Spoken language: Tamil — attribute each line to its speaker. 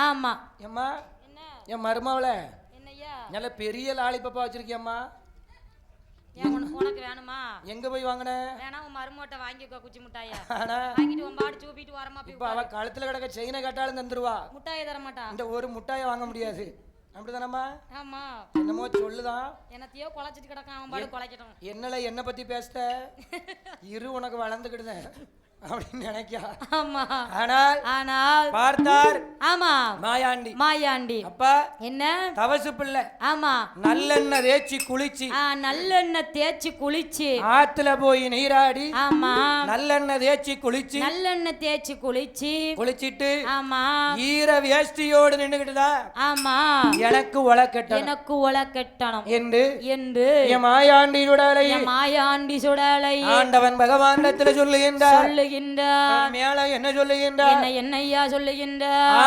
Speaker 1: ஆமா
Speaker 2: ஏம்மா என் மருமாவள நல்ல பெரிய லாலிபப்பா வச்சிருக்கியம்மா.
Speaker 1: உனக்கு வேணுமா?
Speaker 2: எங்க போய் வாங்கின?
Speaker 1: வேணா உன் மருமோட்ட வாங்கிக்கோ குச்சி முட்டாயா. வாங்கிட்டு உன் பாடு சூப்பிட்டு வரமா.
Speaker 2: இப்ப அவ கழுத்துல கிடக்க செயினை கட்டாலும் தந்துருவா.
Speaker 1: முட்டாயை தர மாட்டா.
Speaker 2: இந்த ஒரு முட்டாயை வாங்க முடியாது. அப்படிதானம்மா?
Speaker 1: ஆமா.
Speaker 2: என்னமோ சொல்லுதான்.
Speaker 1: என்னத்தையோ குலைச்சிட்டு கிடக்கான் அவன் பாடு குலைக்கட்டும்.
Speaker 2: என்னல என்ன பத்தி பேசுத? இரு உனக்கு வளர்ந்துக்கிடுதேன் அப்படின்னு நினைக்கா.
Speaker 1: ஆமா.
Speaker 2: ஆனால் பார்த்தார்.
Speaker 1: ஆமா மாயாண்டி.
Speaker 2: அப்பா
Speaker 1: என்ன
Speaker 2: தவசு பிள்ளை.
Speaker 1: ஆமா
Speaker 2: நல்லெண்ணெய் தேய்ச்சி குளிச்சு.
Speaker 1: நல்லெண்ணெய் தேய்ச்சி குளிச்சு
Speaker 2: ஆத்துல போய் நீராடி.
Speaker 1: ஆமா
Speaker 2: நல்லெண்ணெய் தேய்ச்சி குளிச்சு குளிச்சிட்டு
Speaker 1: ஆமா
Speaker 2: ஈர வேஷ்டியோடு நின்னுகிட்டுதா.
Speaker 1: ஆமா
Speaker 2: எனக்கு ஒளக்கட்டணும் என்று
Speaker 1: என்
Speaker 2: மாயாண்டி சுடலை ஆண்டவன் பகவானிடத்தில் சொல்லுகின்றார்.
Speaker 1: மேல என்ன சொல்லுகின்றார்?
Speaker 2: என்னையா சொல்லுகின்றார்?